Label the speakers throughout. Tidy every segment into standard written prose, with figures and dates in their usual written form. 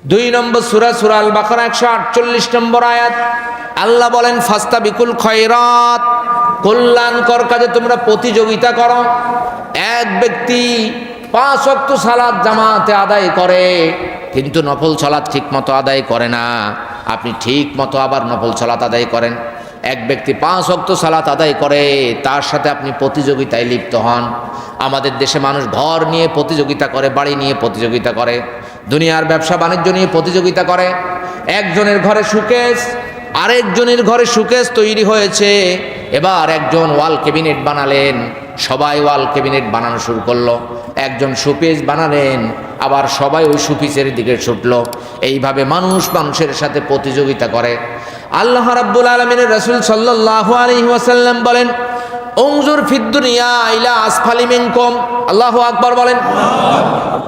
Speaker 1: 2 নম্বর সূরা সূরা আল বাকারা 148 নম্বর আয়াত। আল্লাহ বলেন ফাস্তাবিকুল খয়রাত, কল্যাণকর কাজে তোমরা প্রতিযোগিতা করো। এক ব্যক্তি 5 ওয়াক্ত সালাত জামাতে আদায় করে, কিন্তু নফল সালাত ঠিক মতো আদায় করে না। আপনি ঠিক মতো আবার নফল সালাত আদায় করেন। এক ব্যক্তি 5 ওয়াক্ত সালাত আদায় করে, তার সাথে আপনি প্রতিযোগিতায় লিপ্ত হন। আমাদের দেশে মানুষ ঘর নিয়ে প্রতিযোগিতা করে, বাড়ি নিয়ে প্রতিযোগিতা করে, দুনিয়ার ব্যবসা বাণিজ্য নিয়ে প্রতিযোগিতা করে। একজনের ঘরে সুকেস, আরেকজনের ঘরে সুকেস তৈরি হয়েছে। এবার একজন ওয়াল ক্যাবিনেট বানালেন, সবাই ওয়াল ক্যাবিনেট বানানো শুরু করলো। একজন শোপিস বানালেন, আবার সবাই ওই শোপিসের দিকে ছুটলো। এইভাবে মানুষ মানুষের সাথে প্রতিযোগিতা করে। আল্লাহ রাব্বুল আলামিনের রাসূল সাল্লাল্লাহু আলাইহি ওয়াসাল্লাম বলেন উনজুর ফিদ দুনিয়া ইলা আসফালি মিনকুম। আল্লাহু আকবার বলেন।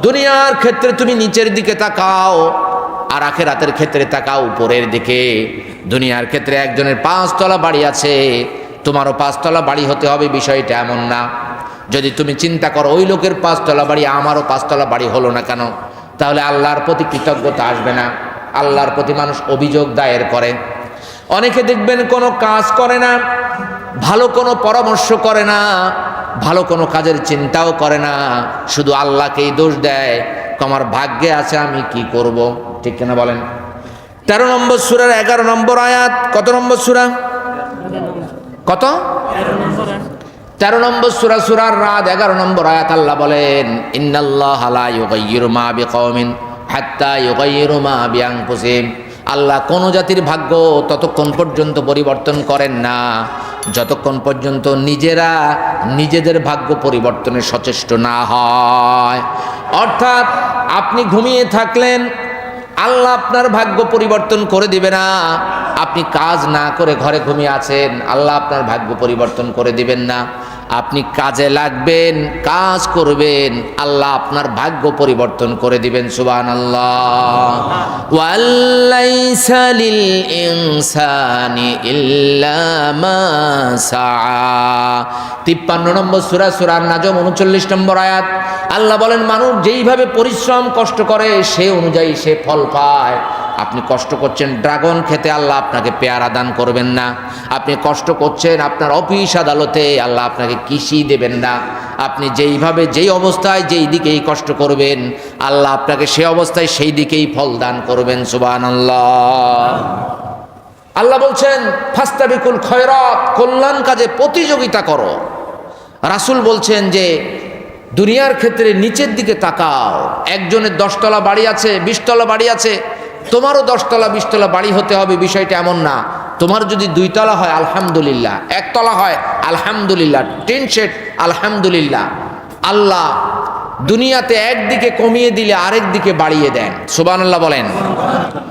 Speaker 1: দুনিয়ার ক্ষেত্রে তুমি নিচের দিকে তাকাও, আর আখিরাতের ক্ষেত্রে তাকাও উপরের দিকে। দুনিয়ার ক্ষেত্রে একজনের 5 তলা বাড়ি আছে, তোমারও 5 তলা বাড়ি হতে হবে, বিষয়টা এমন না। যদি তুমি চিন্তা করো ওই লোকের 5 তলা বাড়ি, আমারও 5 তলা বাড়ি হলো না কেন, তাহলে আল্লাহর প্রতি কৃতজ্ঞতা আসবে না। আল্লাহর প্রতি মানুষ অভিযোগ দায়ের করে। অনেকে দেখবেন কোনো কাজ করে না, ভালো কোনো পরামর্শ করে না, ভালো কোনো কাজের চিন্তাও করে না, শুধু আল্লাহকেই দোষ দেয়। আমার ভাগ্যে আছে, আমি কি করব? ঠিক কিনা বলেন? 13 নম্বর সূরার 11 নম্বর আয়াত। কত নম্বর সূরা? কত? 13 নম্বর সূরা সূরার রাদ 11 নম্বর আয়াত। আল্লাহ বলেন ইন্নাল্লাহা লা ইউগাইয়িরু মা বিকওমিন হাত্তা ইউগাইয়িরু মা বিআনফুসিহিম। আল্লাহ কোন জাতির ভাগ্য ততক্ষণ পর্যন্ত পরিবর্তন করেন না যতক্ষণ পর্যন্ত নিজেরা নিজেদের ভাগ্য পরিবর্তনে সচেষ্ট না হয়। অর্থাৎ আপনি ঘুমিয়ে থাকলেন, আল্লাহ আপনার ভাগ্য পরিবর্তন করে দিবে না। আপনি কাজ না করে ঘরে ঘুমিয়ে আছেন, আল্লাহ আপনার ভাগ্য পরিবর্তন করে দিবেন না। আপনি কাজে লাগবেন, কাজ করবেন, আল্লাহ আপনার ভাগ্য পরিবর্তন করে দিবেন। সুবহানাল্লাহ। ওয়ালাইসা লিল ইনসানি ইল্লা মা সাআ। 53 নম্বর সূরা সূরার নাজম 39 নম্বর আয়াত। আল্লাহ বলেন মানুষ যেইভাবে পরিশ্রম কষ্ট করে সে অনুযায়ী সে ফল পায়। আপনি কষ্ট করছেন ড্রাগন খেতে, আল্লাহ আপনাকে পেয়ারা দান করবেন না। আপনি কষ্ট করছেন আপনার অফিস আদালতে, আল্লাহ আপনাকে কৃষি দেবেন না। আপনি যেইভাবে যেই অবস্থায় যেই দিকেই কষ্ট করবেন, আল্লাহ আপনাকে সেই অবস্থায় সেই দিকেই ফল দান করবেন। সুবহানাল্লাহ। আল্লাহ বলছেন ফাস্তাবিকুল খয়রাত, কল্যাণ কাজে প্রতিযোগিতা করো। রাসূল বলছেন যে দুনিয়ার ক্ষেত্রে নিচের দিকে তাকাও। একজনের 10 তলা বাড়ি আছে, 20 তলা বাড়ি আছে, তোমারও 10 তলা 20 তলা বাড়ি হতে হবে, বিষয়টা এমন না। তোমার যদি 2 তলা হয় আলহামদুলিল্লাহ, 1 তলা হয় আলহামদুলিল্লাহ, টিন শেড আলহামদুলিল্লাহ। আল্লাহ দুনিয়াতে একদিকে কমিয়ে দিলে আরেক দিকে বাড়িয়ে দেন। সুবহানাল্লাহ বলেন।